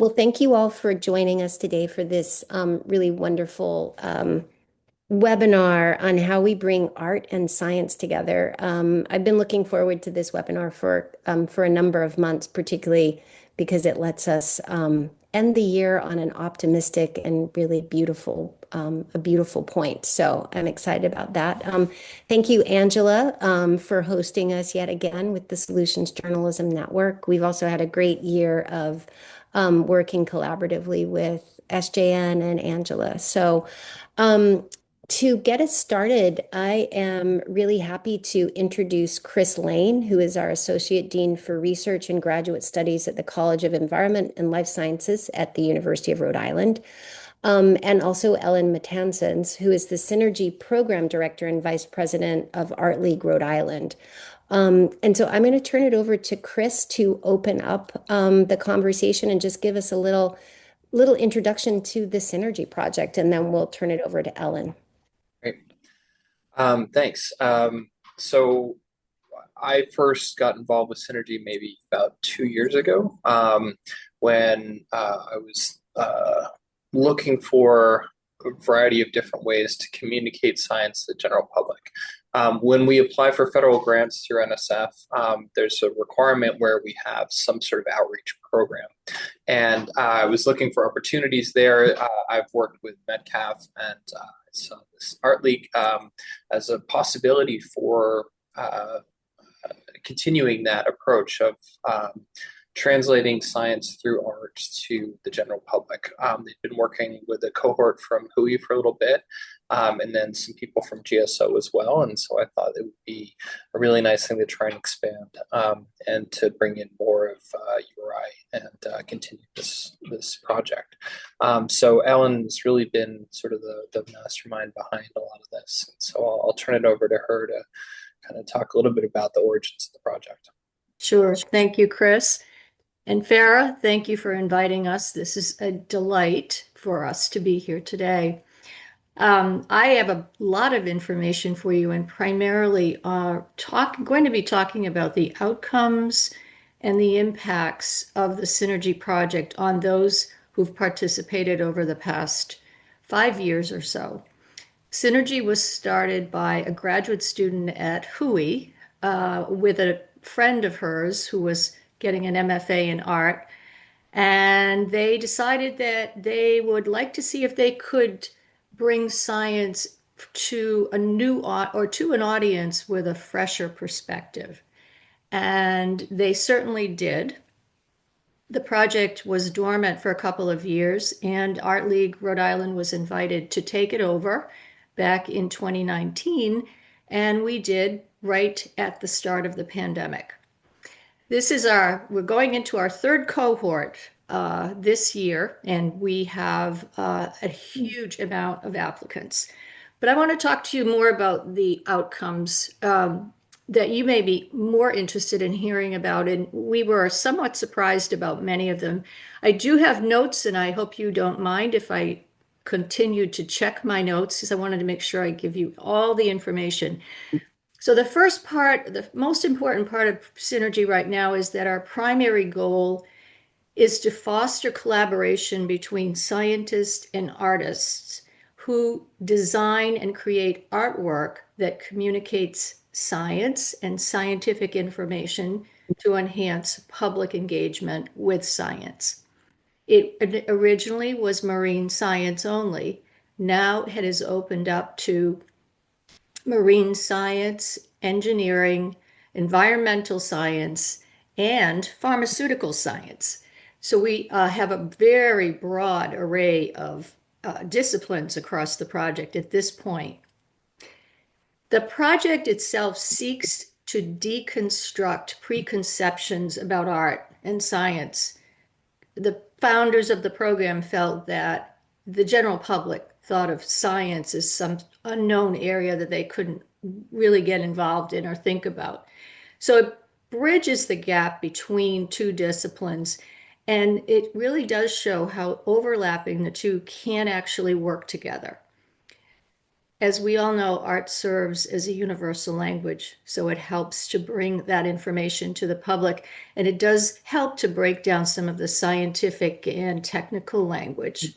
Well, thank you all for joining us today for this really wonderful webinar on how we bring art and science together. I've been looking forward to this webinar for a number of months, particularly because it lets us end the year on an optimistic and really beautiful, a beautiful point. So I'm excited about that. Thank you, Angela, for hosting us yet again with the Solutions Journalism Network. We've also had a great year of working collaboratively with SJN and Angela. So to get us started, I am really happy to introduce Chris Lane, who is our Associate Dean for Research and Graduate Studies at the College of Environment and Life Sciences at the University of Rhode Island, and also Ellen Matanzens, who is the Synergy Program Director and Vice President of Art League Rhode Island. And so I'm going to turn it over to Chris to open up the conversation and just give us a little introduction to the Synergy Project, and then we'll turn it over to Ellen. Great. Thanks. So I first got involved with Synergy maybe about 2 years ago when I was looking for a variety of different ways to communicate science to the general public. When we apply for federal grants through NSF, there's a requirement where we have some sort of outreach program. And I was looking for opportunities there. I've worked with Metcalf and so this Art League as a possibility for continuing that approach of translating science through art to the general public. They've been working with a cohort from HUI for a little bit, and then some people from GSO as well. And so I thought it would be a really nice thing to try and expand and to bring in more of URI and continue this project. So Ellen has really been sort of the mastermind behind a lot of this. So I'll turn it over to her to kind of talk a little bit about the origins of the project. Sure. Thank you, Chris. And Farah, thank you for inviting us. This is a delight for us to be here today. I have a lot of information for you and primarily going to be talking about the outcomes and the impacts of the Synergy Project on those who've participated over the past 5 years or so. Synergy was started by a graduate student at HUI with a friend of hers who was getting an MFA in art, and they decided that they would like to see if they could bring science to a new or to an audience with a fresher perspective. And they certainly did. The project was dormant for a couple of years, and Art League Rhode Island was invited to take it over back in 2019, and we did right at the start of the pandemic. We're going into our third cohort this year, and we have a huge amount of applicants. But I want to talk to you more about the outcomes that you may be more interested in hearing about, and we were somewhat surprised about many of them. I do have notes, and I hope you don't mind if I continue to check my notes, because I wanted to make sure I give you all the information. So the first part, the most important part of Synergy right now is that our primary goal is to foster collaboration between scientists and artists who design and create artwork that communicates science and scientific information to enhance public engagement with science. It originally was marine science only. Now it has opened up to marine science, engineering, environmental science, and pharmaceutical science. So we have a very broad array of disciplines across the project at this point. The project itself seeks to deconstruct preconceptions about art and science. The founders of the program felt that the general public thought of science as some unknown area that they couldn't really get involved in or think about. So it bridges the gap between two disciplines, and it really does show how overlapping the two can actually work together. as we all know, art serves as a universal language, so it helps to bring that information to the public, and it does help to break down some of the scientific and technical language.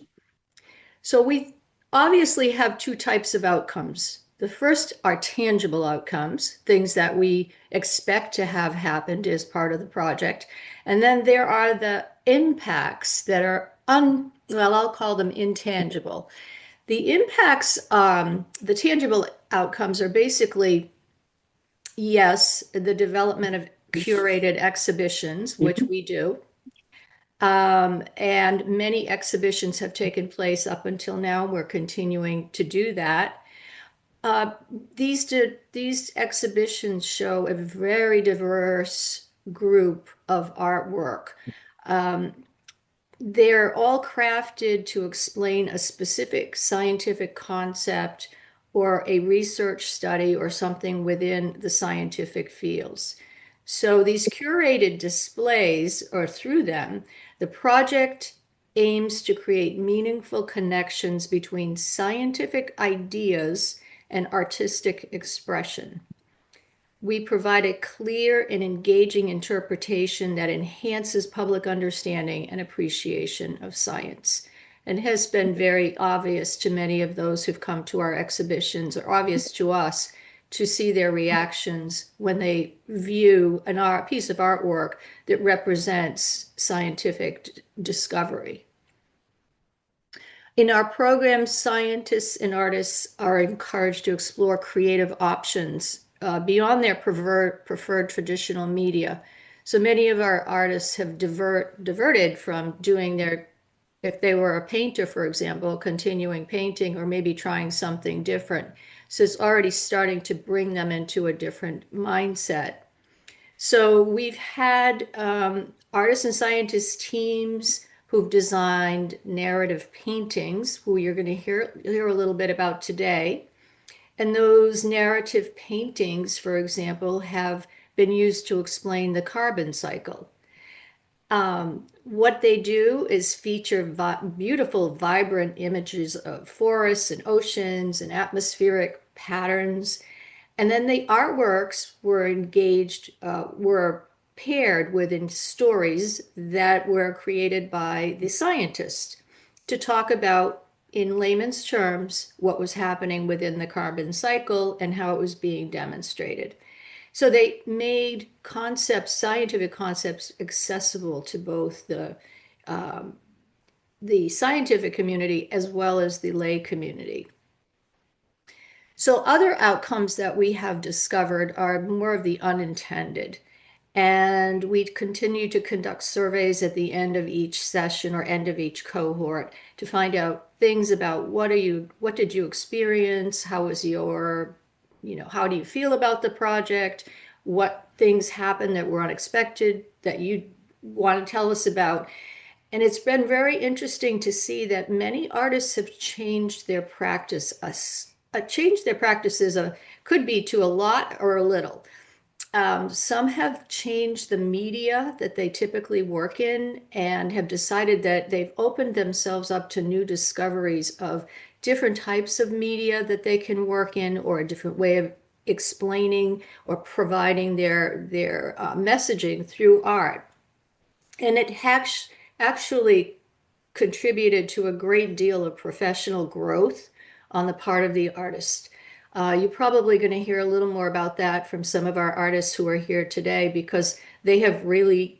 So we obviously have two types of outcomes. The first are tangible outcomes, things that we expect to have happened as part of the project. And then there are the impacts that are well, I'll call them intangible. The impacts, the tangible outcomes are basically, yes, the development of curated exhibitions, which we do. And many exhibitions have taken place up until now. We're continuing to do that. These exhibitions show a very diverse group of artwork. They're all crafted to explain a specific scientific concept or a research study or something within the scientific fields. So these curated displays, or through them, the project aims to create meaningful connections between scientific ideas and artistic expression. We provide a clear and engaging interpretation that enhances public understanding and appreciation of science, and has been very obvious to many of those who've come to our exhibitions, or obvious to us, to see their reactions when they view a piece of artwork that represents scientific discovery. In our program, scientists and artists are encouraged to explore creative options beyond their preferred traditional media. So many of our artists have diverted from doing if they were a painter, for example, continuing painting, or maybe trying something different. So it's already starting to bring them into a different mindset. So we've had artists and scientists teams who've designed narrative paintings, who you're going to hear a little bit about today. And those narrative paintings, for example, have been used to explain the carbon cycle. What they do is feature beautiful, vibrant images of forests and oceans and atmospheric patterns. And then the artworks were paired with stories that were created by the scientists to talk about, in layman's terms, what was happening within the carbon cycle and how it was being demonstrated. So they made scientific concepts, accessible to both the scientific community as well as the lay community. So other outcomes that we have discovered are more of the unintended. And we continue to conduct surveys at the end of each session or end of each cohort to find out things about what did you experience? How was how do you feel about the project? What things happened that were unexpected that you want to tell us about? And it's been very interesting to see that many artists have changed their practice. Changed their practices could be to a lot or a little. Some have changed the media that they typically work in and have decided that they've opened themselves up to new discoveries of different types of media that they can work in, or a different way of explaining or providing their messaging through art. And it actually contributed to a great deal of professional growth on the part of the artist. You're probably going to hear a little more about that from some of our artists who are here today, because they have really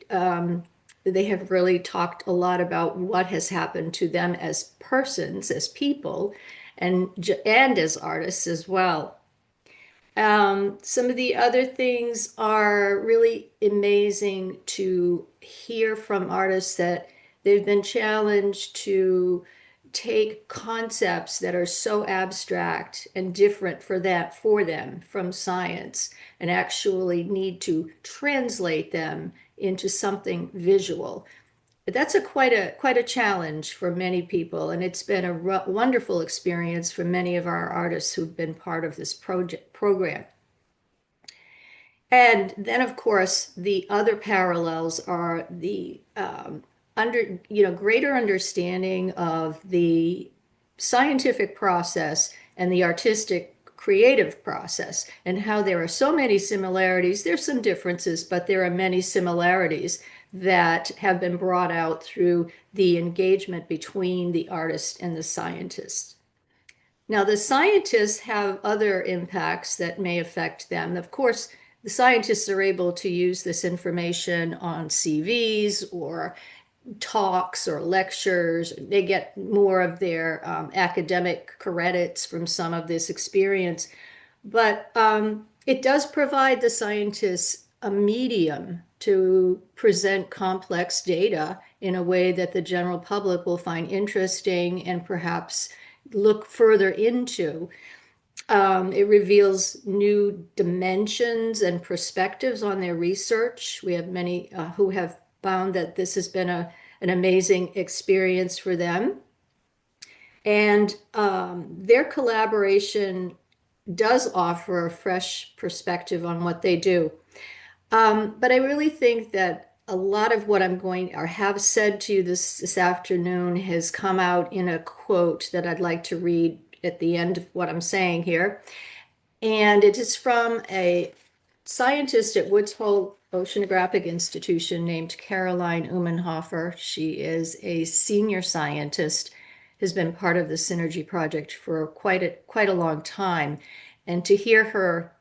talked a lot about what has happened to them as persons, as people, and as artists as well. Some of the other things are really amazing to hear from artists, that they've been challenged to take concepts that are so abstract and different for them from science, and actually need to translate them into something visual. But that's quite a challenge for many people, and it's been a wonderful experience for many of our artists who've been part of this program. And then, of course, the other parallels are the greater understanding of the scientific process and the artistic creative process, and how there are so many similarities. There's some differences, but there are many similarities that have been brought out through the engagement between the artist and the scientist. Now, the scientists have other impacts that may affect them. Of course, the scientists are able to use this information on CVs or talks or lectures. They get more of their academic credits from some of this experience. But it does provide the scientists a medium to present complex data in a way that the general public will find interesting and perhaps look further into. It reveals new dimensions and perspectives on their research. We have many who have found that this has been an amazing experience for them. And their collaboration does offer a fresh perspective on what they do. But I really think that a lot of what I'm going or have said to you this afternoon has come out in a quote that I'd like to read at the end of what I'm saying here. And it is from a scientist at Woods Hole Oceanographic Institution named Caroline Umenhofer. She is a senior scientist, has been part of the Synergy Project for quite a long time. And to hear her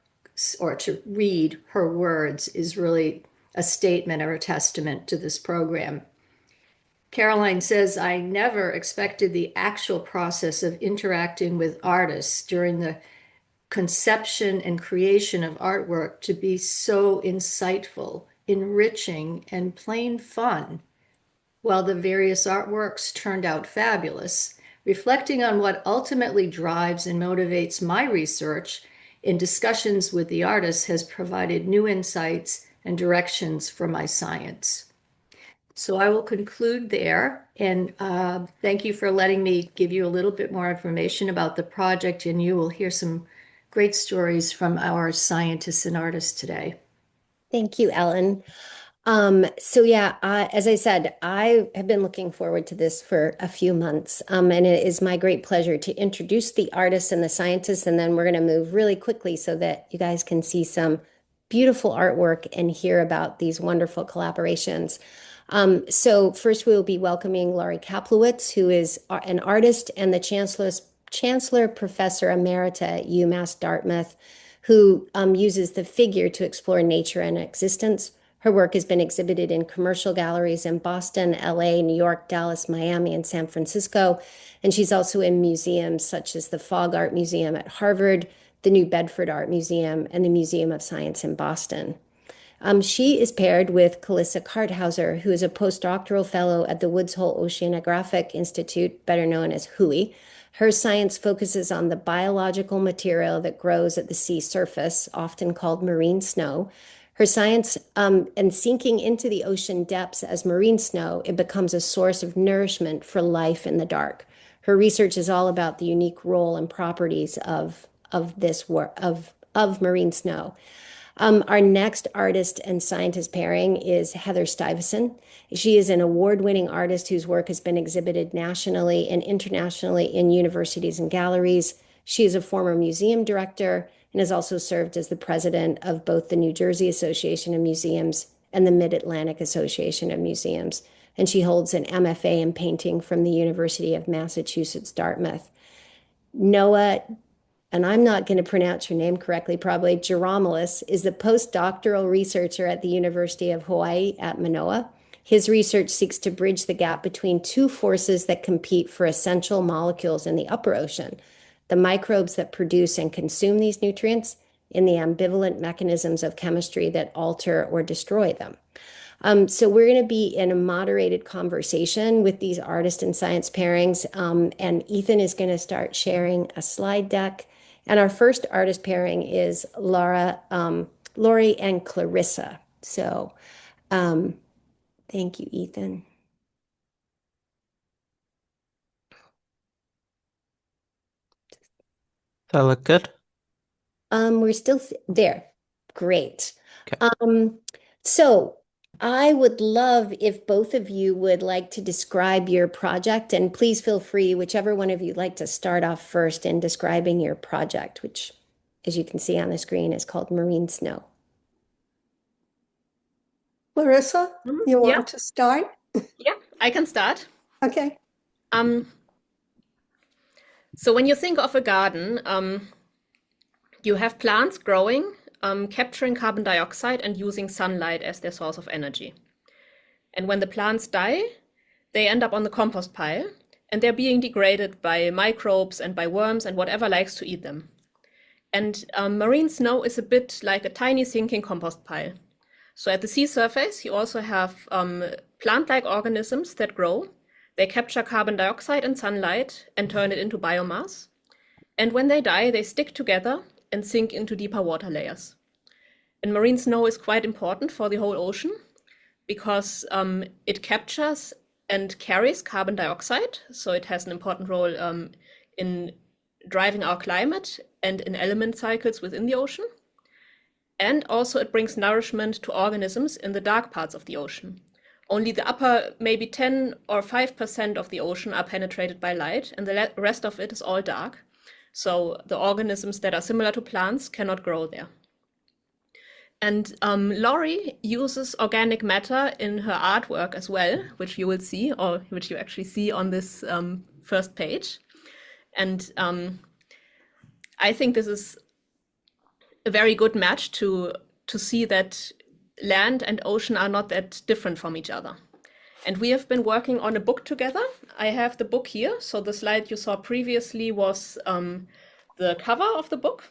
or to read her words is really a statement or a testament to this program. Caroline says, I never expected the actual process of interacting with artists during the conception and creation of artwork to be so insightful, enriching, and plain fun. While the various artworks turned out fabulous, reflecting on what ultimately drives and motivates my research in discussions with the artists has provided new insights and directions for my science. So I will conclude there, and thank you for letting me give you a little bit more information about the project, and you will hear some great stories from our scientists and artists today. Thank you, Ellen. As I said, I have been looking forward to this for a few months, and it is my great pleasure to introduce the artists and the scientists, and then we're going to move really quickly so that you guys can see some beautiful artwork and hear about these wonderful collaborations. So first we will be welcoming Laurie Kaplowitz, who is an artist and the Chancellor Professor Emerita at UMass Dartmouth, who uses the figure to explore nature and existence. Her work has been exhibited in commercial galleries in Boston, LA, New York, Dallas, Miami, and San Francisco. And she's also in museums such as the Fogg Art Museum at Harvard, the New Bedford Art Museum, and the Museum of Science in Boston. She is paired with Clarissa Karthäuser, who is a postdoctoral fellow at the Woods Hole Oceanographic Institute, better known as WHOI. Her science focuses on the biological material that grows at the sea surface, often called marine snow. Her science and sinking into the ocean depths as marine snow, it becomes a source of nourishment for life in the dark. Her research is all about the unique role and properties of marine snow. Our next artist and scientist pairing is Heather Stivison. She is an award-winning artist whose work has been exhibited nationally and internationally in universities and galleries. She is a former museum director and has also served as the president of both the New Jersey Association of Museums and the Mid-Atlantic Association of Museums. And she holds an MFA in painting from the University of Massachusetts, Dartmouth. Noah, and I'm not going to pronounce your name correctly, probably, Germolus, is the postdoctoral researcher at the University of Hawaii at Manoa. His research seeks to bridge the gap between two forces that compete for essential molecules in the upper ocean, the microbes that produce and consume these nutrients, and the ambivalent mechanisms of chemistry that alter or destroy them. So we're going to be in a moderated conversation with these artist and science pairings, and Ethan is going to start sharing a slide deck. And our first artist pairing is Laurie and Clarissa. So thank you, Ethan. That look good? We're still there. Great. Okay. So I would love if both of you would like to describe your project, and please feel free, whichever one of you would like to start off first in describing your project, which, as you can see on the screen, is called Marine Snow. Clarissa, you Yeah, want to start? yeah, I can start. Okay. Um, so when you think of a garden, you have plants growing, capturing carbon dioxide and using sunlight as their source of energy. And when the plants die, they end up on the compost pile, and they're being degraded by microbes and by worms and whatever likes to eat them. And marine snow is a bit like a tiny sinking compost pile. So at the sea surface, you also have plant-like organisms that grow. They capture carbon dioxide and sunlight and turn it into biomass. And when they die, they stick together and sink into deeper water layers. And marine snow is quite important for the whole ocean because it captures and carries carbon dioxide. So it has an important role in driving our climate and in element cycles within the ocean. And also it brings nourishment to organisms in the dark parts of the ocean. Only the upper maybe 10 or 5% of the ocean are penetrated by light, and the rest of it is all dark. So the organisms that are similar to plants cannot grow there. And Laurie uses organic matter in her artwork as well, which you will see, or which you actually see on this first page. And I think this is a very good match to see that land and ocean are not that different from each other. And we have been working on a book together. I have the book here. So the slide you saw previously was the cover of the book.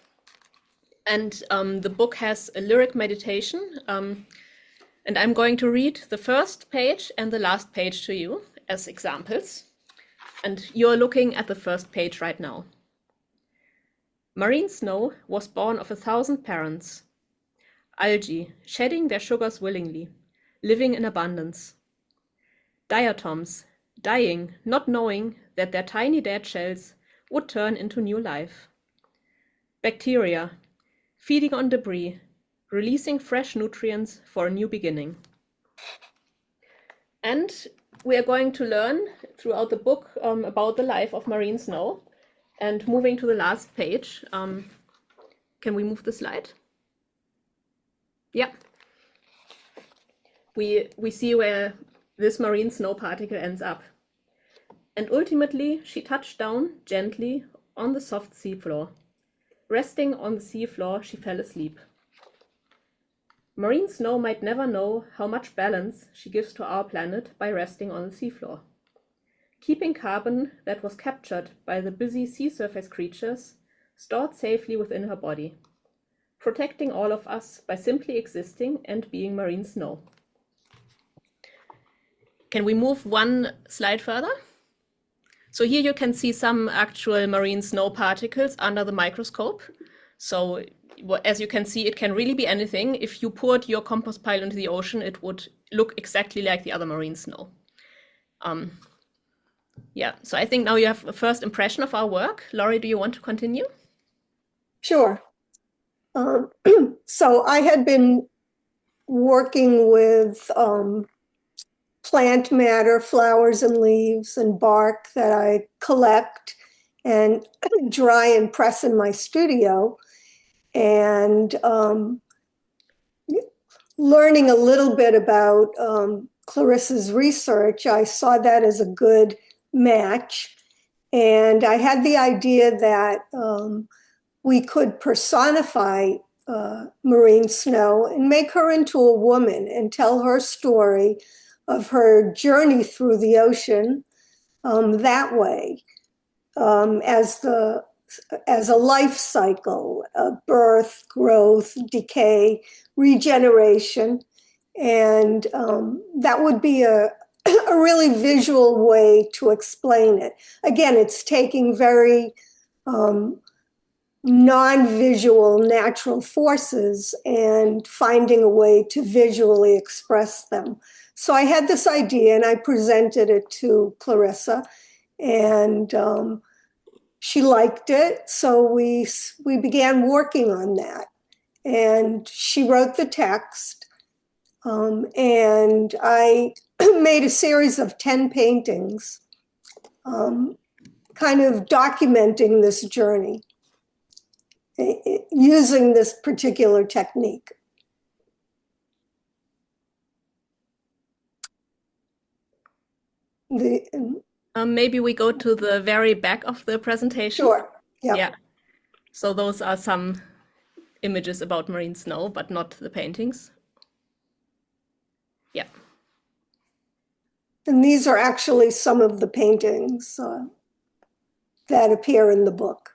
And the book has a lyric meditation. And I'm going to read the first page and the last page to you as examples. And you're looking at the first page right now. Marine snow was born of 1,000 parents. Algae, shedding their sugars willingly, living in abundance. Diatoms, dying, not knowing that their tiny dead shells would turn into new life. Bacteria, feeding on debris, releasing fresh nutrients for a new beginning. And we are going to learn throughout the book about the life of marine snow. And moving to the last page, can we move the slide? Yeah. We see where this marine snow particle ends up. And ultimately, she touched down gently on the soft seafloor. Resting on the seafloor, she fell asleep. Marine snow might never know how much balance she gives to our planet by resting on the seafloor, keeping carbon that was captured by the busy sea surface creatures stored safely within her body, protecting all of us by simply existing and being marine snow. Can we move one slide further? So here you can see some actual marine snow particles under the microscope. So as you can see, it can really be anything. If you poured your compost pile into the ocean, it would look exactly like the other marine snow. Yeah, so I think now you have a first impression of our work. Laurie, do you want to continue? Sure. So I had been working with plant matter, flowers and leaves and bark that I collect and dry and press in my studio. And learning a little bit about Clarissa's research, I saw that as a good match. And I had the idea that we could personify marine snow and make her into a woman and tell her story of her journey through the ocean that way, as a life cycle of birth, growth, decay, regeneration. And that would be a really visual way to explain it. Again, it's taking very non-visual natural forces and finding a way to visually express them. So I had this idea and I presented it to Clarissa, and she liked it. So we began working on that, and she wrote the text. And I made a series of 10 paintings, kind of documenting this journey using this particular technique. Maybe we go to the very back of the presentation. Sure. Yep. Yeah. So those are some images about marine snow, but not the paintings. Yeah. And these are actually some of the paintings that appear in the book.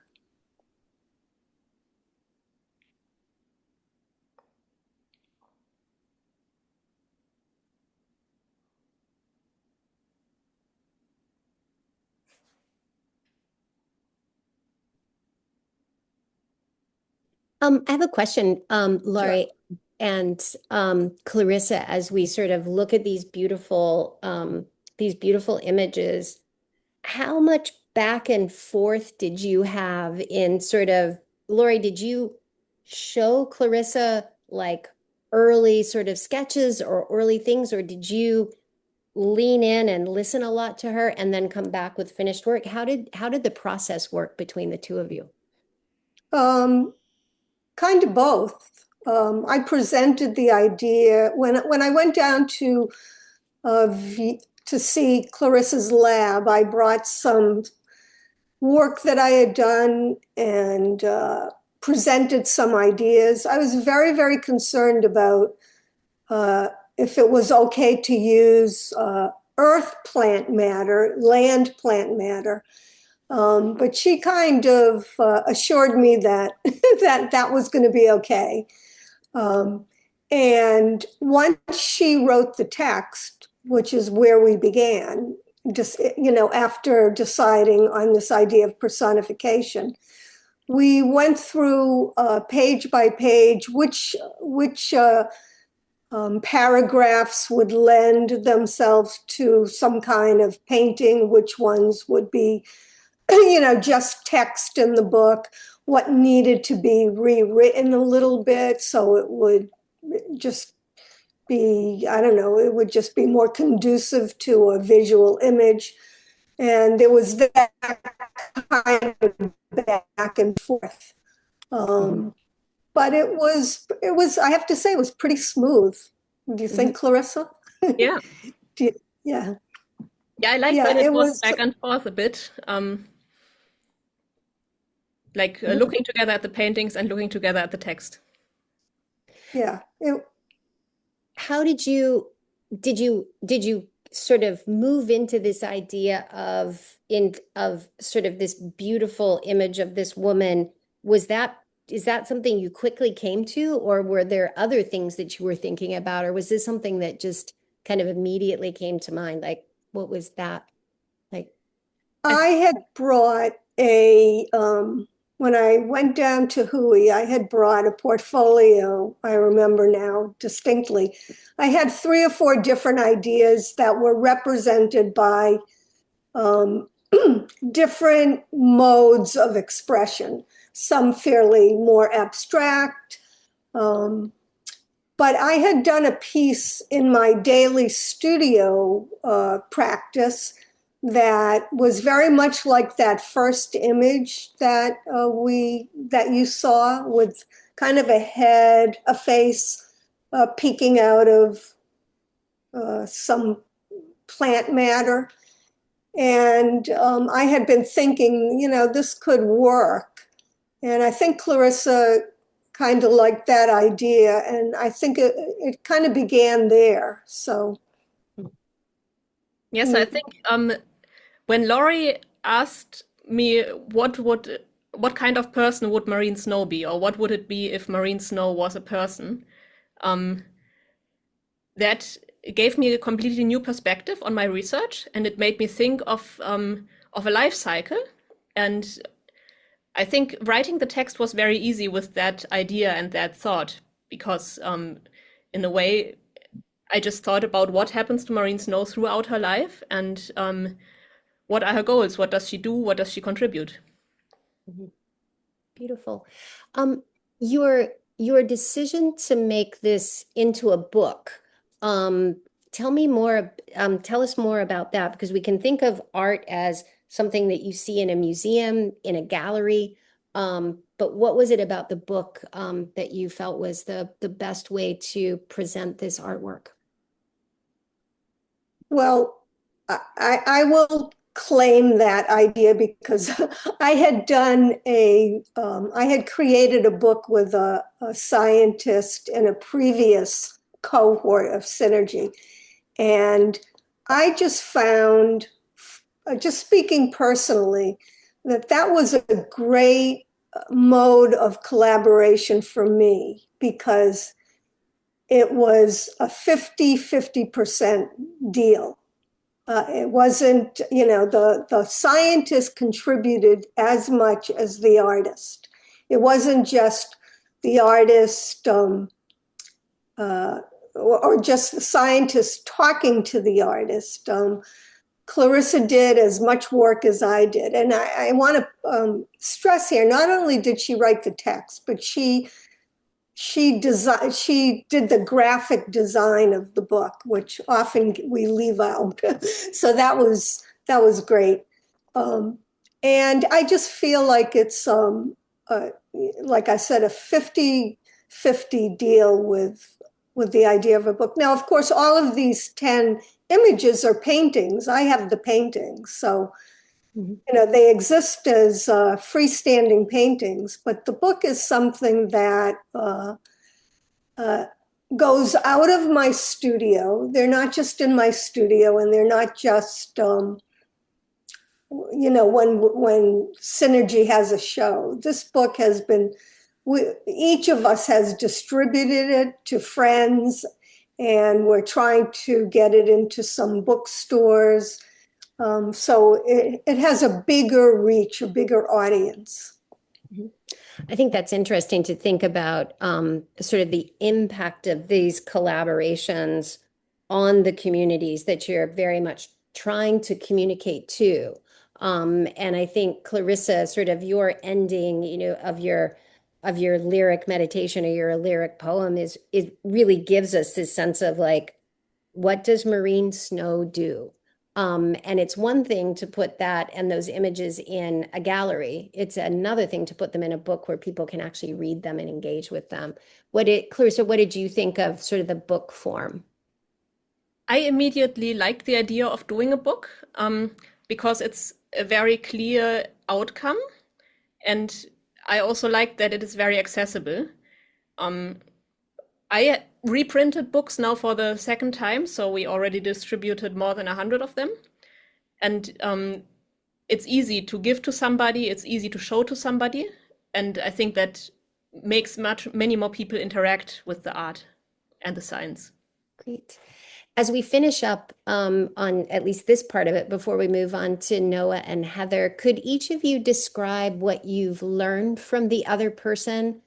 I have a question, Laurie and Clarissa, as we sort of look at these beautiful images, how much back and forth did you have in sort of, Laurie, did you show Clarissa like early sort of sketches or early things, or did you lean in and listen a lot to her and then come back with finished work? How did the process work between the two of you? Kind of both. I presented the idea when I went down to see Clarissa's lab. I brought some work that I had done and presented some ideas. I was very, very concerned about if it was okay to use earth plant matter, land plant matter. But she kind of assured me that that was going to be okay. And once she wrote the text, which is where we began, just after deciding on this idea of personification, we went through page by page which paragraphs would lend themselves to some kind of painting, which ones would be just text in the book, what needed to be rewritten a little bit so it would just be, I don't know, it would just be more conducive to a visual image. And there was that kind of back and forth. But it was, I have to say, it was pretty smooth. Do you think, Clarissa? Yeah. Yeah. Yeah, I like when it was back and forth a bit. Looking together at the paintings and looking together at the text. Yeah. How did you sort of move into this idea of sort of this beautiful image of this woman? Is that something you quickly came to, or were there other things that you were thinking about, or was this something that just kind of immediately came to mind? Like, what was that like? I had brought when I went down to Hui, I had brought a portfolio. I remember now distinctly. I had 3 or 4 different ideas that were represented by different modes of expression, some fairly more abstract. But I had done a piece in my daily studio practice that was very much like that first image that you saw, with kind of a head, a face peeking out of some plant matter. And I had been thinking, this could work. And I think Clarissa kind of liked that idea. And I think it kind of began there. So. Yes, I think when Laurie asked me what kind of person would marine snow be, or what would it be if marine snow was a person, that gave me a completely new perspective on my research, and it made me think of a life cycle. And I think writing the text was very easy with that idea and that thought, because in a way, I just thought about what happens to marine snow throughout her life, and what are her goals? What does she do? What does she contribute? Beautiful. Your decision to make this into a book, Tell me more, tell us more about that, because we can think of art as something that you see in a museum, in a gallery. But what was it about the book that you felt was the best way to present this artwork? Well, I will claim that idea because I had created a book with a scientist in a previous cohort of Synergy. And I just found, just speaking personally, that was a great mode of collaboration for me because it was a 50-50% deal. It wasn't, the scientist contributed as much as the artist. It wasn't just the artist or just the scientist talking to the artist. Clarissa did as much work as I did. And I want to stress here, not only did she write the text, but she did the graphic design of the book, which often we leave out. So that was great. And I just feel like it's, like I said, a 50-50 deal with the idea of a book. Now, of course, all of these 10 images are paintings. I have the paintings. So, they exist as freestanding paintings, but the book is something that goes out of my studio. They're not just in my studio, and they're not just, when Synergy has a show. This book has been, each of us has distributed it to friends, and we're trying to get it into some bookstores. So it has a bigger reach, a bigger audience. I think that's interesting to think about sort of the impact of these collaborations on the communities that you're very much trying to communicate to. And I think, Clarissa, sort of your ending, of your lyric meditation or your lyric poem it really gives us this sense of like, what does marine snow do? And it's one thing to put that and those images in a gallery. It's another thing to put them in a book where people can actually read them and engage with them. Clarissa, what did you think of sort of the book form? I immediately liked the idea of doing a book because it's a very clear outcome. And I also like that it is very accessible. I reprinted books now for the second time, so we already distributed more than 100 of them. And it's easy to give to somebody, it's easy to show to somebody. And I think that makes many more people interact with the art and the science. Great. As we finish up on at least this part of it, before we move on to Noah and Heather, could each of you describe what you've learned from the other person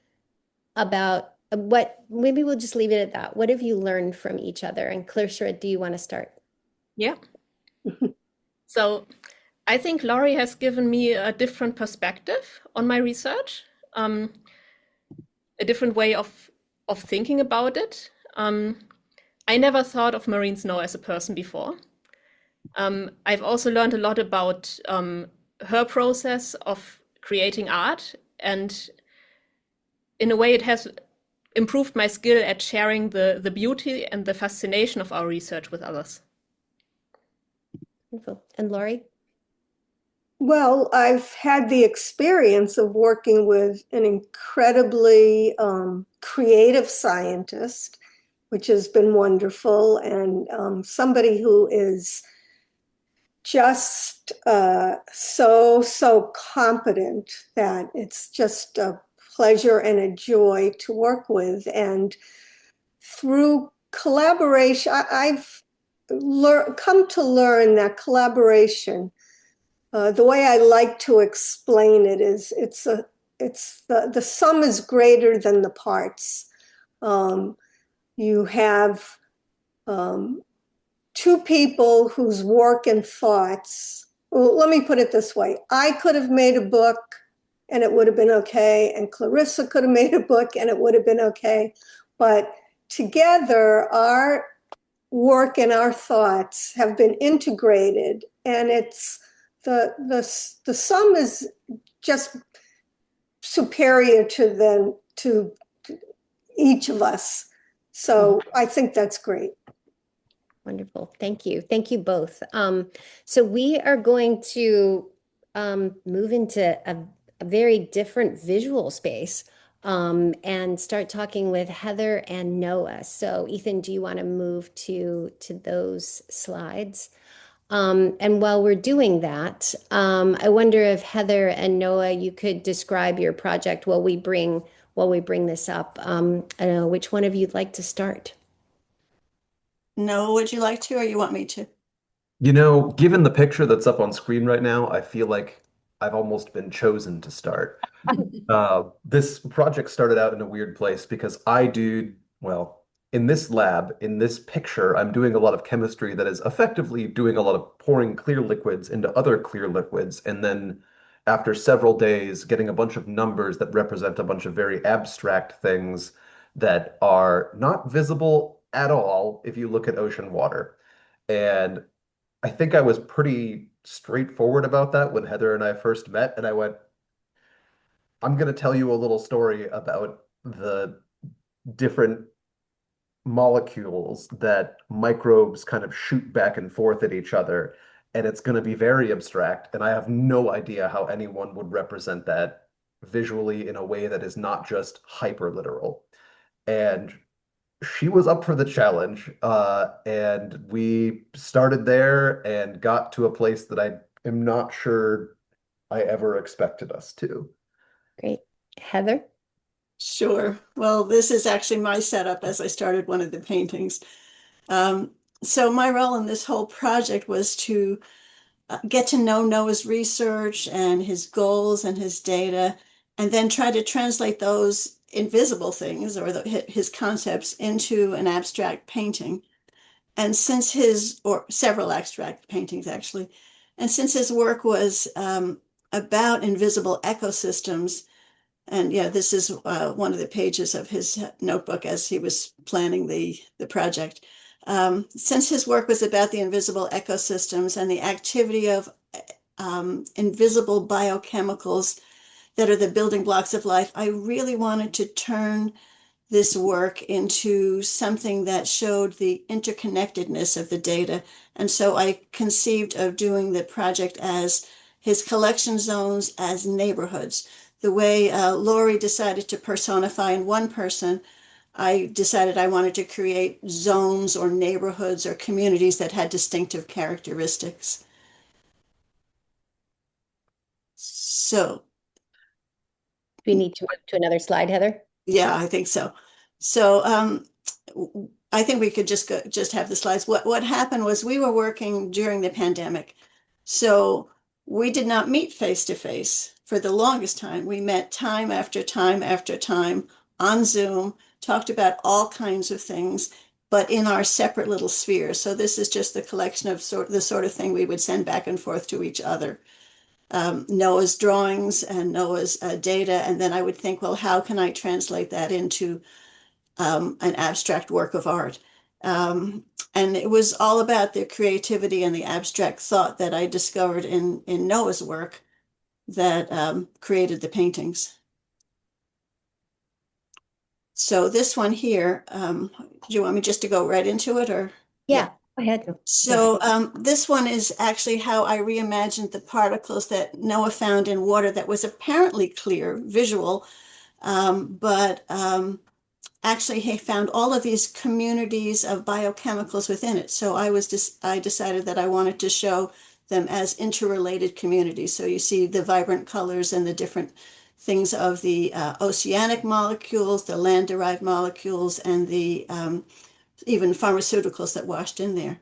about maybe we'll just leave it at that. What have you learned from each other? And Clarissa, do you want to start? Yeah. So I think Laurie has given me a different perspective on my research, a different way of thinking about it. I never thought of marine snow as a person before. I've also learned a lot about her process of creating art, and in a way it has improved my skill at sharing the beauty and the fascination of our research with others. Wonderful. And Laurie? Well, I've had the experience of working with an incredibly creative scientist, which has been wonderful, and somebody who is just so competent that it's just a pleasure and a joy to work with. And through collaboration, I've come to learn that collaboration, the way I like to explain it is the sum is greater than the parts. You have two people whose work and thoughts, well, let me put it this way. I could have made a book and it would have been okay. And Clarissa could have made a book and it would have been okay. But together, our work and our thoughts have been integrated, and it's the sum is just superior to each of us. So I think that's great. Wonderful. Thank you. Thank you both. So we are going to move into a very different visual space and start talking with Heather and Noah. So Ethan, do you want to move to those slides? And while we're doing that, I wonder if Heather and Noah, you could describe your project while we bring this up. I don't know which one of you'd like to start. No, would you like to, or you want me to? You know, given the picture that's up on screen right now, I feel like I've almost been chosen to start. This project started out in a weird place because well, in this lab, in this picture, I'm doing a lot of chemistry that is effectively doing a lot of pouring clear liquids into other clear liquids, and then after several days, getting a bunch of numbers that represent a bunch of very abstract things that are not visible at all if you look at ocean water. And I think I was pretty straightforward about that when Heather and I first met, and I went, I'm going to tell you a little story about the different molecules that microbes kind of shoot back and forth at each other. And it's going to be very abstract. And I have no idea how anyone would represent that visually in a way that is not just hyper literal. And she was up for the challenge. And we started there and got to a place that I am not sure I ever expected us to. Great. Heather? Sure. Well, this is actually my setup as I started one of the paintings. So my role in this whole project was to get to know Noah's research and his goals and his data, and then try to translate those invisible things or his concepts into an abstract painting. And since or several abstract paintings actually, and since his work was about invisible ecosystems, and yeah, this is one of the pages of his notebook as he was planning the project. Since his work was about the invisible ecosystems and the activity of invisible biochemicals that are the building blocks of life, I really wanted to turn this work into something that showed the interconnectedness of the data. And so I conceived of doing the project as his collection zones as neighborhoods. The way Laurie decided to personify in one person, I decided I wanted to create zones or neighborhoods or communities that had distinctive characteristics. So, Do we need to move to another slide, Heather? yeah, I think so. So I think we could just have the slides. What happened was we were working during the pandemic. So we did not meet face to face for the longest time. We met time after time after time on Zoom, talked about all kinds of things, but in our separate little spheres. So this is just the collection of the sort of thing we would send back and forth to each other. Noah's drawings and Noah's data. And then I would think, well, how can I translate that into an abstract work of art? And it was all about the creativity and the abstract thought that I discovered in Noah's work that created the paintings. So this one here, do you want me just to go right into it, or? Yeah, go ahead. So this one is actually how I reimagined the particles that Noah found in water that was apparently clear, visual, but actually he found all of these communities of biochemicals within it. So I decided that I wanted to show them as interrelated communities. So you see the vibrant colors and the different things of the oceanic molecules, the land-derived molecules, and the even pharmaceuticals that washed in there.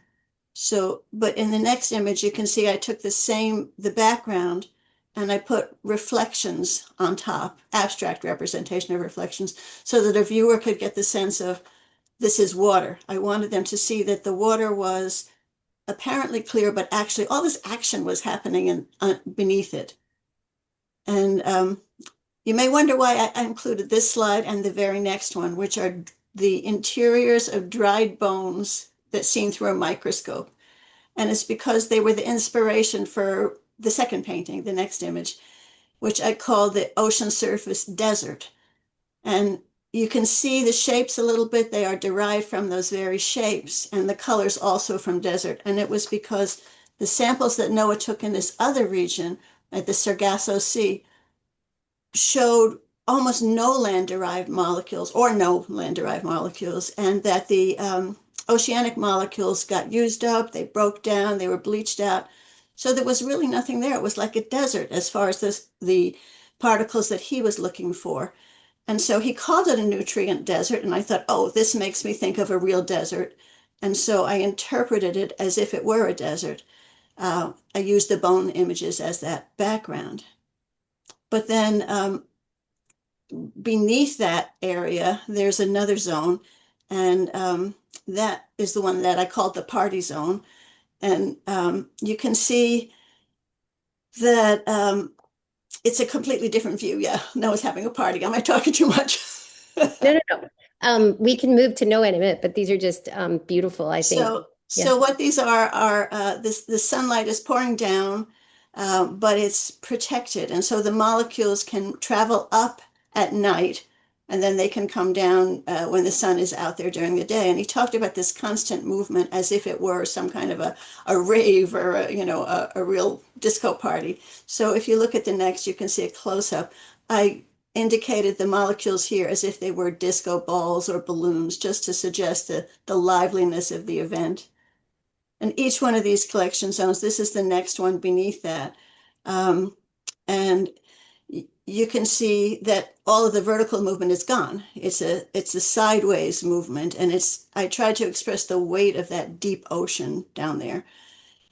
So, but in the next image, you can see I took the background, and I put reflections on top, abstract representation of reflections, so that a viewer could get the sense of this is water. I wanted them to see that the water was apparently clear, but actually all this action was happening beneath it. And you may wonder why I included this slide and the very next one, which are the interiors of dried bones that's seen through a microscope. And it's because they were the inspiration for the second painting, the next image, which I call the ocean surface desert. And you can see the shapes a little bit. They are derived from those very shapes, and the colors also from desert. And it was because the samples that Noah took in this other region at the Sargasso Sea showed almost no land-derived molecules, or no land-derived molecules, and that the oceanic molecules got used up, they broke down, they were bleached out. So there was really nothing there. It was like a desert as far as the particles that he was looking for. And so he called it a nutrient desert, and I thought, oh, this makes me think of a real desert. And so I interpreted it as if it were a desert. I used the bone images as that background. But then beneath that area, there's another zone, and that is the one that I called the party zone. And you can see that it's a completely different view. Yeah, Noah's having a party. Am I talking too much? No. We can move to Noah in a minute, but these are just beautiful, I think. So what these are the sunlight is pouring down, but it's protected. And so the molecules can travel up at night, and then they can come down when the sun is out there during the day. And he talked about this constant movement as if it were some kind of a rave or a real disco party. So if you look at the next, you can see a close-up. I indicated the molecules here as if they were disco balls or balloons, just to suggest the liveliness of the event. And each one of these collection zones, this is the next one beneath that. And you can see that all of the vertical movement is gone. It's a sideways movement, and I tried to express the weight of that deep ocean down there.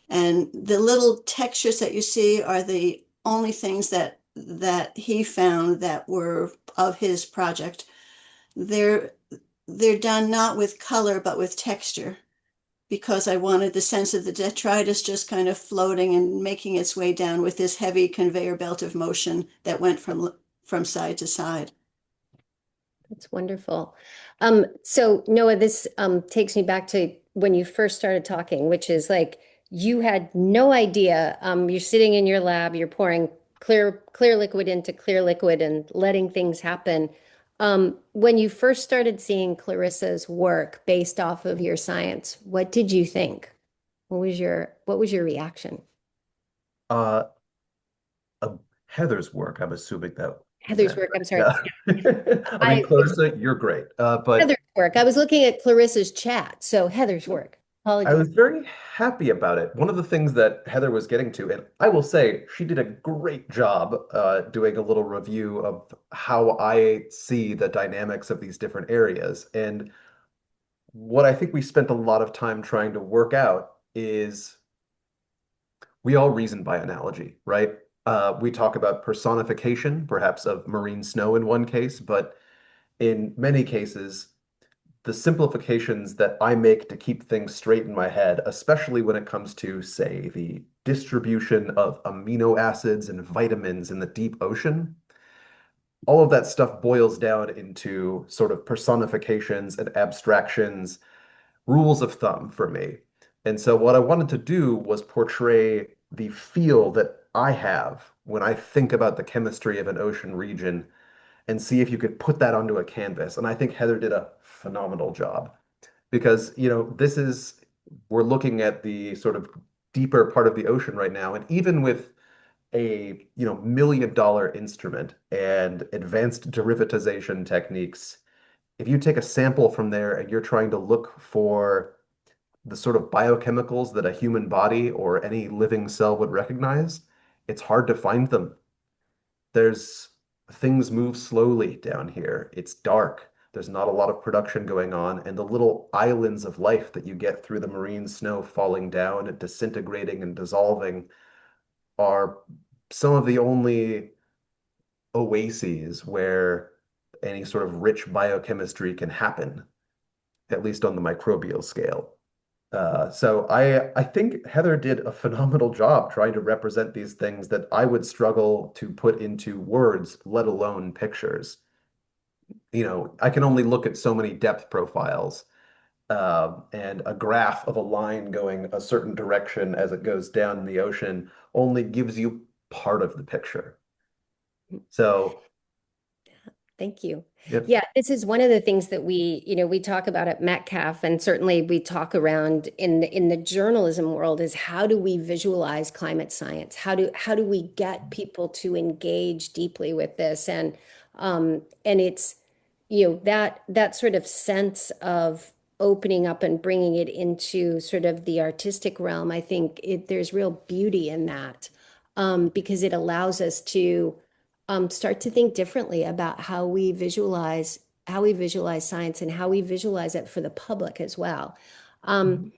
And the little textures that you see are the only things that he found that were of his project. They're done not with color, but with texture, because I wanted the sense of the detritus just kind of floating and making its way down with this heavy conveyor belt of motion that went from side to side. That's wonderful. So Noah, this takes me back to when you first started talking, which is like you had no idea. You're sitting in your lab, you're pouring clear liquid into clear liquid and letting things happen. When you first started seeing Clarissa's work based off of your science, what did you think? What was your reaction? Heather's work, I'm assuming that. Heather's work, I'm sorry. Yeah. I mean, Clarissa, you're great. But Heather's work. I was looking at Clarissa's chat, so Heather's work. I was very happy about it. One of the things that Heather was getting to, and I will say she did a great job doing a little review of how I see the dynamics of these different areas. And what I think we spent a lot of time trying to work out is we all reason by analogy, right? We talk about personification, perhaps of marine snow in one case, but in many cases, the simplifications that I make to keep things straight in my head, especially when it comes to, say, the distribution of amino acids and vitamins in the deep ocean, all of that stuff boils down into sort of personifications and abstractions, rules of thumb for me. And so what I wanted to do was portray the feel that I have when I think about the chemistry of an ocean region and see if you could put that onto a canvas. And I think Heather did a phenomenal job because, we're looking at the sort of deeper part of the ocean right now. And even with a, $1 million instrument and advanced derivatization techniques, if you take a sample from there and you're trying to look for the sort of biochemicals that a human body or any living cell would recognize, it's hard to find them. Things move slowly down here. It's dark. There's not a lot of production going on, and the little islands of life that you get through the marine snow falling down and disintegrating and dissolving are some of the only oases where any sort of rich biochemistry can happen, at least on the microbial scale. So I think Heather did a phenomenal job trying to represent these things that I would struggle to put into words, let alone pictures. I can only look at so many depth profiles, and a graph of a line going a certain direction as it goes down the ocean only gives you part of the picture. So, Thank you. yep. Yeah, this is one of the things that we talk about at Metcalf, and certainly we talk around in the journalism world is how do we visualize climate science? How do we get people to engage deeply with this? And it's that sort of sense of opening up and bringing it into sort of the artistic realm. I think there's real beauty in that, because it allows us to start to think differently about how we visualize science and how we visualize it for the public as well. And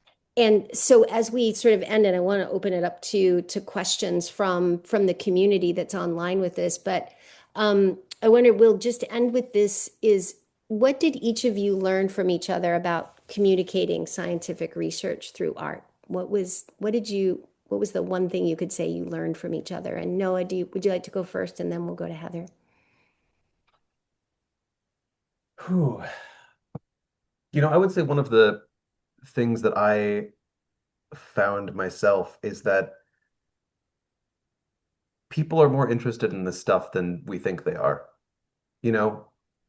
so as we sort of end, and I want to open it up to questions from the community that's online with this, but I wonder, we'll just end with this, is what did each of you learn from each other about communicating scientific research through art? What was the one thing you could say you learned from each other? And Noah, would you like to go first, and then we'll go to Heather? Whew. I would say one of the things that I found myself is that people are more interested in this stuff than we think they are. You know,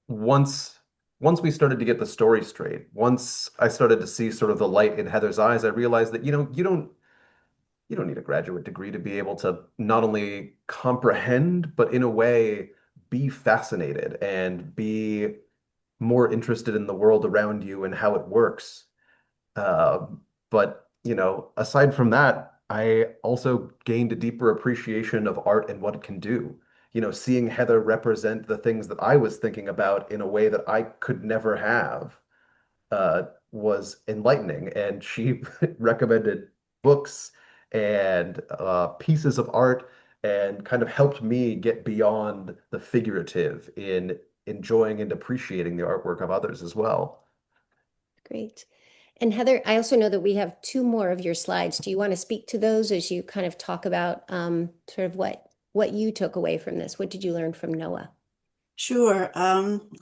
once we started to get the story straight, once I started to see sort of the light in Heather's eyes, I realized that, you don't need a graduate degree to be able to not only comprehend, but in a way be fascinated and be more interested in the world around you and how it works. Uh, but, aside from that, I also gained a deeper appreciation of art and what it can do. Seeing Heather represent the things that I was thinking about in a way that I could never have was enlightening. And she recommended books and pieces of art and kind of helped me get beyond the figurative in enjoying and appreciating the artwork of others as well. Great. And Heather, I also know that we have two more of your slides. Do you want to speak to those as you kind of talk about sort of what you took away from this? What did you learn from Noah? Sure.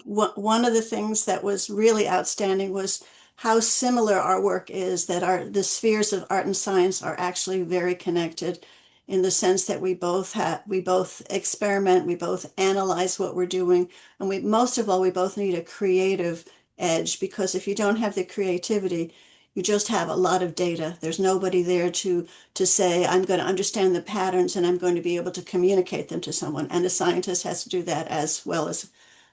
One of the things that was really outstanding was how similar our work is, that the spheres of art and science are actually very connected in the sense that we both experiment, we both analyze what we're doing, and most of all, we both need a creative edge, because if you don't have the creativity, you just have a lot of data. There's nobody there to say, I'm going to understand the patterns and I'm going to be able to communicate them to someone. And a scientist has to do that as well as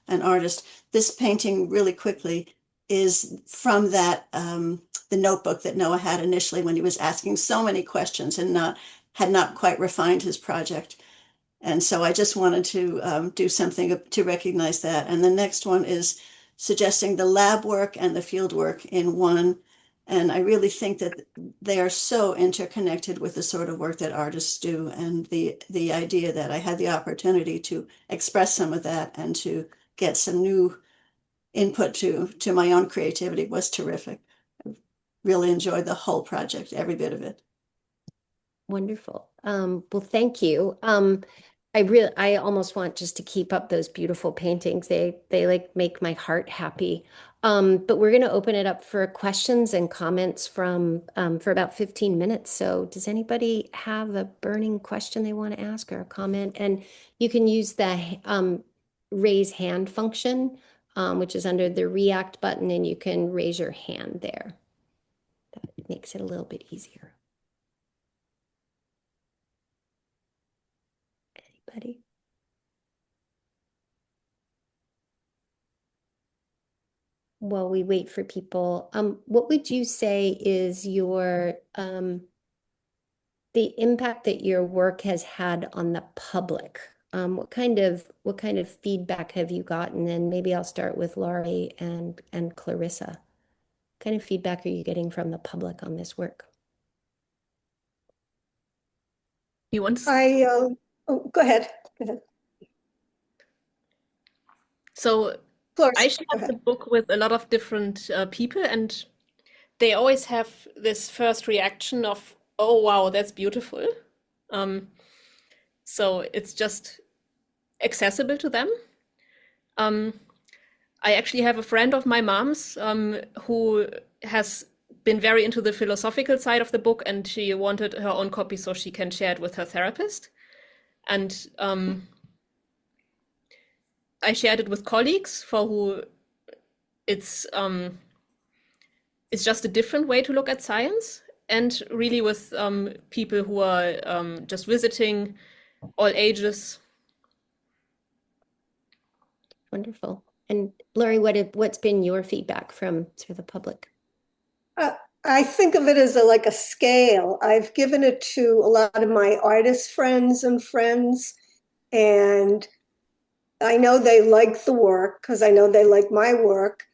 an artist. This painting, really quickly, is from that the notebook that Noah had initially when he was asking so many questions and had not quite refined his project. And so I just wanted to do something to recognize that. And the next one is suggesting the lab work and the field work in one. And I really think that they are so interconnected with the sort of work that artists do. And the idea that I had the opportunity to express some of that and to get some new input to my own creativity was terrific. I really enjoyed the whole project, every bit of it. Wonderful. Well, thank you. I almost want just to keep up those beautiful paintings. They like make my heart happy. But we're going to open it up for questions and comments for about 15 minutes. So does anybody have a burning question they want to ask or a comment? And you can use the raise hand function, which is under the React button, and you can raise your hand there. That makes it a little bit easier. Anybody? While we wait for people, what would you say is the impact that your work has had on the public? What kind of feedback have you gotten? And maybe I'll start with Laurie and Clarissa. What kind of feedback are you getting from the public on this work? You want to? Go ahead. So Clarissa, I go shared ahead. the book with a lot of different people, and they always have this first reaction of, "Oh, wow, that's beautiful." So it's just accessible to them. I actually have a friend of my mom's who has been very into the philosophical side of the book, and she wanted her own copy so she can share it with her therapist. And I shared it with colleagues for who it's just a different way to look at science, and really with people who are just visiting, all ages. Wonderful. And Laurie, what's been your feedback from sort of the public? I think of it as like a scale. I've given it to a lot of my artist friends, and I know they like the work because I know they like my work.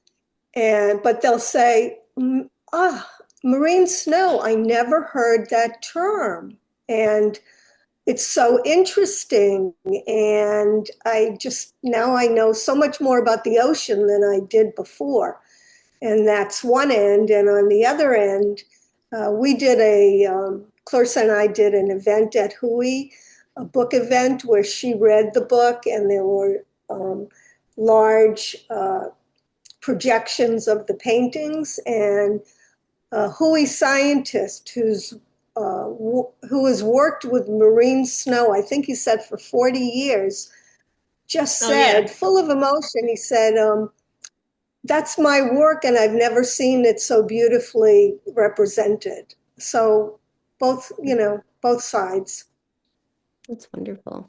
But they'll say, marine snow, I never heard that term. And it's so interesting. And now I know so much more about the ocean than I did before. And that's one end. And on the other end, Clarissa and I did an event at Hui, a book event where she read the book, and there were large projections of the paintings. And a Hui scientist who has worked with marine snow, I think he said for 40 years, just said, full of emotion, he said, that's my work, and I've never seen it so beautifully represented. So both sides. That's wonderful.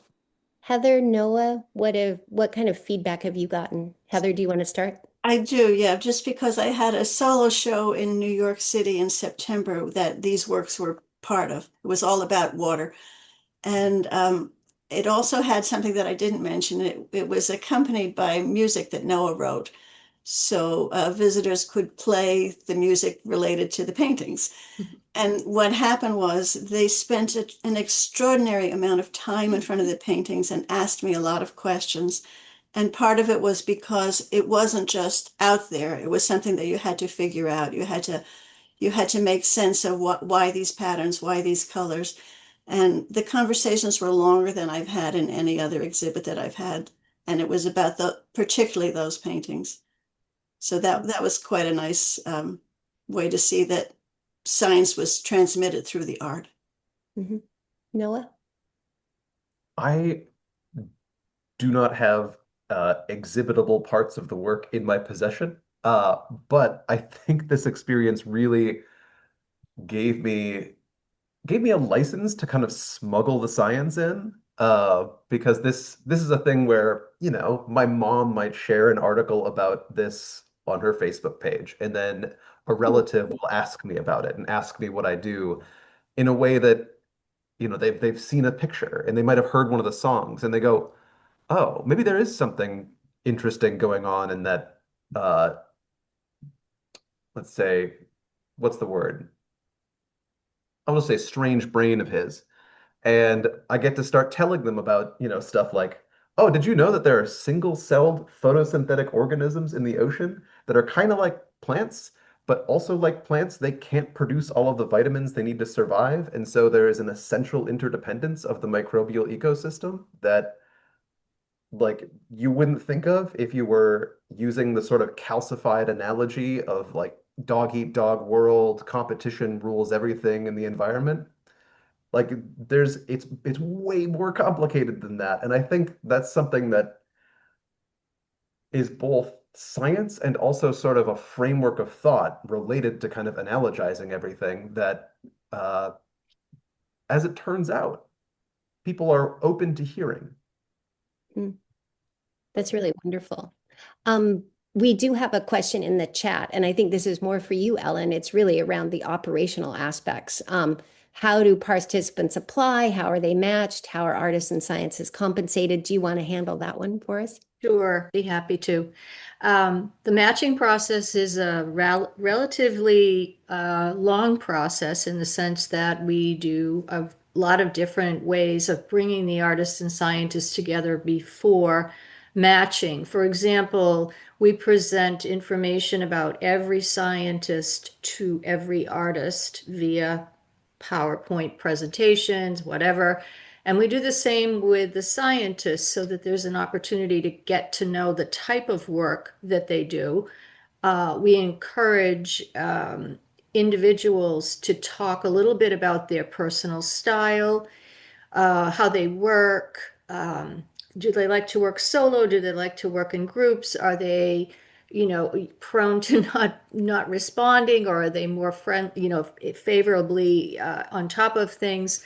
Heather, Noah, what kind of feedback have you gotten? Heather, do you want to start? I do, yeah, just because I had a solo show in New York City in September that these works were part of. It was all about water. And it also had something that I didn't mention. It was accompanied by music that Noah wrote. So visitors could play the music related to the paintings. And what happened was they spent an extraordinary amount of time in front of the paintings and asked me a lot of questions. And part of it was because it wasn't just out there. It was something that you had to figure out. You had to make sense of why these patterns, why these colors. And the conversations were longer than I've had in any other exhibit that I've had. And it was about particularly those paintings. So that was quite a nice way to see that science was transmitted through the art. Mm-hmm. Noah? I do not have exhibitable parts of the work in my possession, but I think this experience really gave me a license to kind of smuggle the science in, because this is a thing where, my mom might share an article about this on her Facebook page, and then a relative will ask me about it and ask me what I do in a way that, they've seen a picture and they might have heard one of the songs and they go, oh, maybe there is something interesting going on in that, let's say, what's the word? I'll just say strange brain of his. And I get to start telling them about, stuff like, oh, did you know that there are single-celled photosynthetic organisms in the ocean that are kind of like plants, but also like plants, they can't produce all of the vitamins they need to survive. And so there is an essential interdependence of the microbial ecosystem that like you wouldn't think of if you were using the sort of calcified analogy of like dog eat dog world, competition rules everything in the environment. Like it's way more complicated than that. And I think that's something that is both science and also sort of a framework of thought related to kind of analogizing everything that, as it turns out, people are open to hearing. That's really wonderful. We do have a question in the chat, and I think this is more for you, Ellen. It's really around the operational aspects. How do participants apply? How are they matched? How are artists and sciences compensated? Do you want to handle that one for us? Sure, be happy to. The matching process is a relatively long process in the sense that we do a lot of different ways of bringing the artists and scientists together before matching. For example, we present information about every scientist to every artist via PowerPoint presentations, whatever. And we do the same with the scientists so that there's an opportunity to get to know the type of work that they do. we encourage individuals to talk a little bit about their personal style, how they work. Do they like to work solo? Do they like to work in groups? Are they, prone to not responding, or are they more favorably on top of things?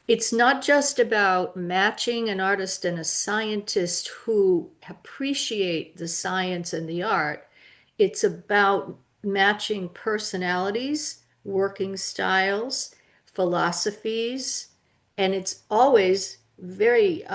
It's not just about matching an artist and a scientist who appreciate the science and the art. It's about matching personalities, working styles, philosophies, and it's always very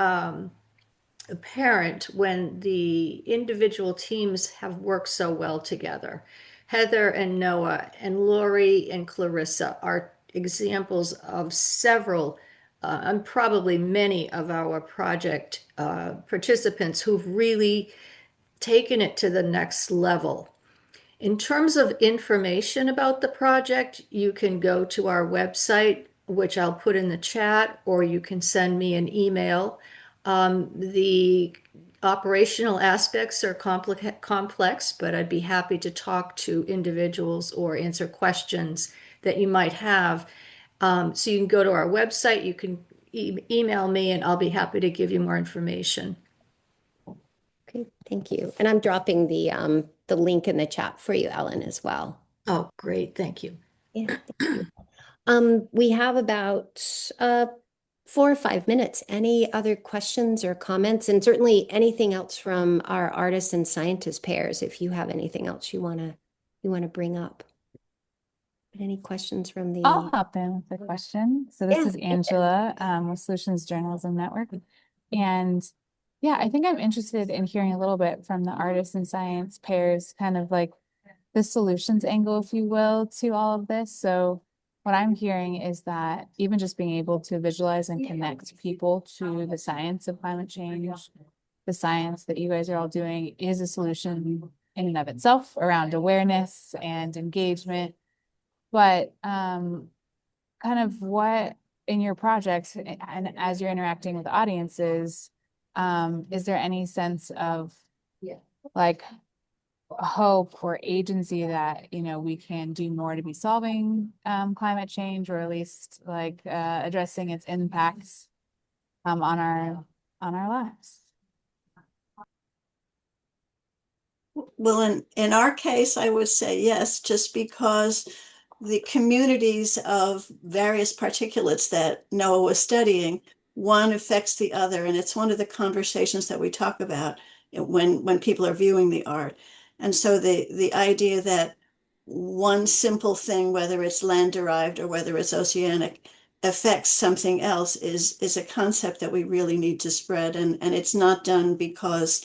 apparent when the individual teams have worked so well together. Heather and Noah and Laurie and Clarissa are examples of several and probably many of our project participants who've really taken it to the next level. In terms of information about the project, you can go to our website, which I'll put in the chat, or you can send me an email. The operational aspects are complex, but I'd be happy to talk to individuals or answer questions that you might have. So you can go to our website, you can email me, and I'll be happy to give you more information. Okay, thank you. And I'm dropping the link in the chat for you, Ellen, as well. Oh, great. Thank you. Yeah, thank you. We have about 4 or 5 minutes. Any other questions or comments? And certainly anything else from our artists and scientist pairs, if you have anything else you wanna bring up. Any questions from the I'll hop in with a question. So this Yeah. is Angela with Solutions Journalism Network. And yeah, I think I'm interested in hearing a little bit from the artists and science pairs, kind of like the solutions angle, if you will, to all of this. So what I'm hearing is that even just being able to visualize and connect people to the science of climate change, the science that you guys are all doing, is a solution in and of itself around awareness and engagement. But kind of what in your projects and as you're interacting with audiences, is there any sense of like hope or agency that we can do more to be solving climate change, or at least like addressing its impacts on our lives? Well, in our case, I would say yes, just because the communities of various particulates that Noah was studying, one affects the other. And it's one of the conversations that we talk about when people are viewing the art. And so the idea that one simple thing, whether it's land derived or whether it's oceanic, affects something else is a concept that we really need to spread. And it's not done because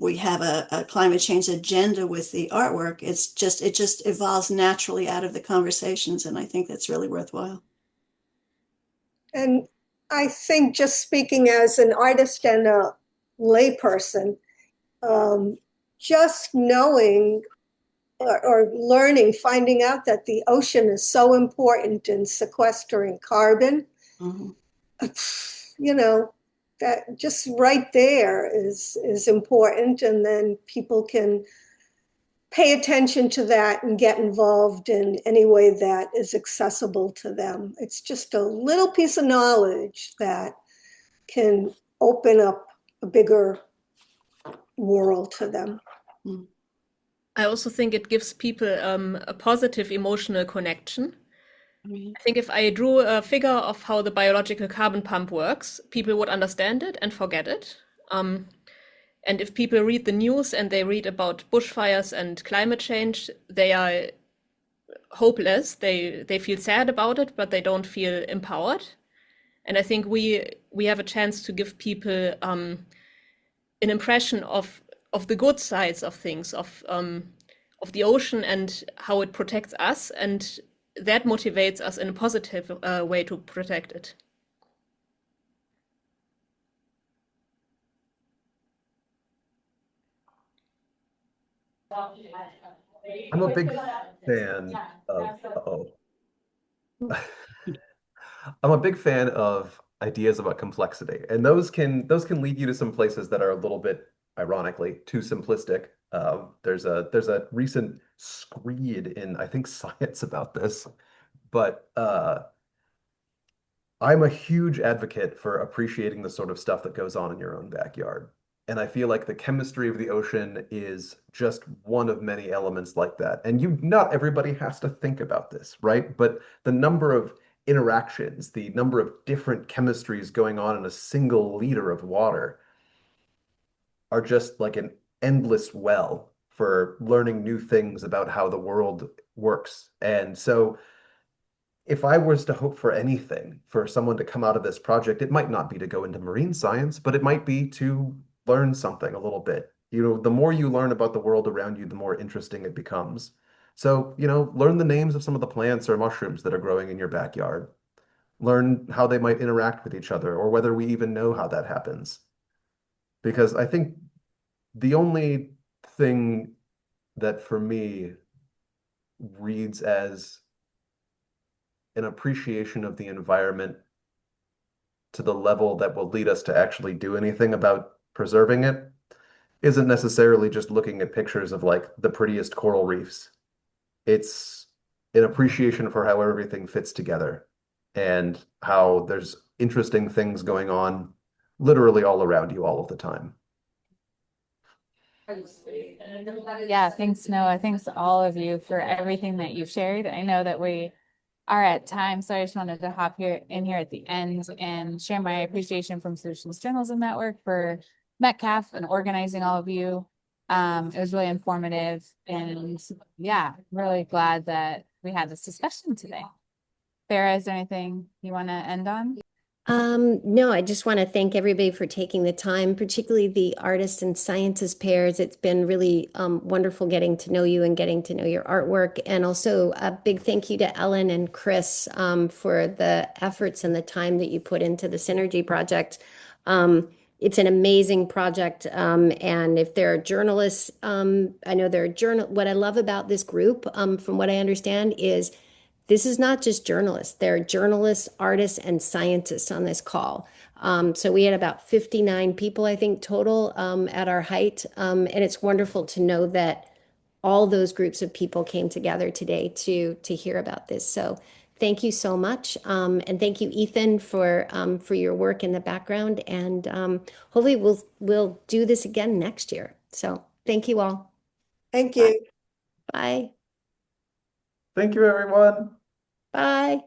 we have a climate change agenda with the artwork. It just evolves naturally out of the conversations. And I think that's really worthwhile. And I think, just speaking as an artist and a layperson, just knowing or learning, finding out that the ocean is so important in sequestering carbon, that just right there is important. And then people can pay attention to that and get involved in any way that is accessible to them. It's just a little piece of knowledge that can open up a bigger world to them. I also think it gives people a positive emotional connection. I think if I drew a figure of how the biological carbon pump works, people would understand it and forget it. And if people read the news and they read about bushfires and climate change, they are hopeless. They feel sad about it, but they don't feel empowered. And I think we have a chance to give people an impression of the good sides of things, of the ocean and how it protects us, and that motivates us in a positive way to protect it. I'm a big fan I'm a big fan of ideas about complexity, and those can lead you to some places that are a little bit, ironically, too simplistic. There's a recent screed in, I think, Science about this, but I'm a huge advocate for appreciating the sort of stuff that goes on in your own backyard. And I feel like the chemistry of the ocean is just one of many elements like that. And not everybody has to think about this, right? But the number of interactions, the number of different chemistries going on in a single liter of water are just like an endless well for learning new things about how the world works. And so if I was to hope for anything for someone to come out of this project, it might not be to go into marine science, but it might be to learn something a little bit. The more you learn about the world around you, the more interesting it becomes. So, learn the names of some of the plants or mushrooms that are growing in your backyard. Learn how they might interact with each other, or whether we even know how that happens. Because I think the only thing that for me reads as an appreciation of the environment to the level that will lead us to actually do anything about preserving it isn't necessarily just looking at pictures of like the prettiest coral reefs. It's an appreciation for how everything fits together and how there's interesting things going on literally all around you all of the time. Yeah, thanks, Noah. Thanks to all of you for everything that you've shared. I know that we are at time, so I just wanted to hop in here at the end and share my appreciation from Solutions Journalism Network for Metcalf and organizing all of you. It was really informative, and yeah, really glad that we had this discussion today. Farah, is there anything you want to end on? No, I just want to thank everybody for taking the time, particularly the artists and scientists pairs. It's been really wonderful getting to know you and getting to know your artwork. And also a big thank you to Ellen and Chris for the efforts and the time that you put into the Synergy project. It's an amazing project. And if there are journalists, I know there are what I love about this group, from what I understand, is this is not just journalists. There are journalists, artists, and scientists on this call. So we had about 59 people, I think, total at our height. And it's wonderful to know that all those groups of people came together today to hear about this. So thank you so much. And thank you, Ethan, for your work in the background. And hopefully we'll do this again next year. So thank you all. Thank you. Bye. Thank you, everyone. Bye.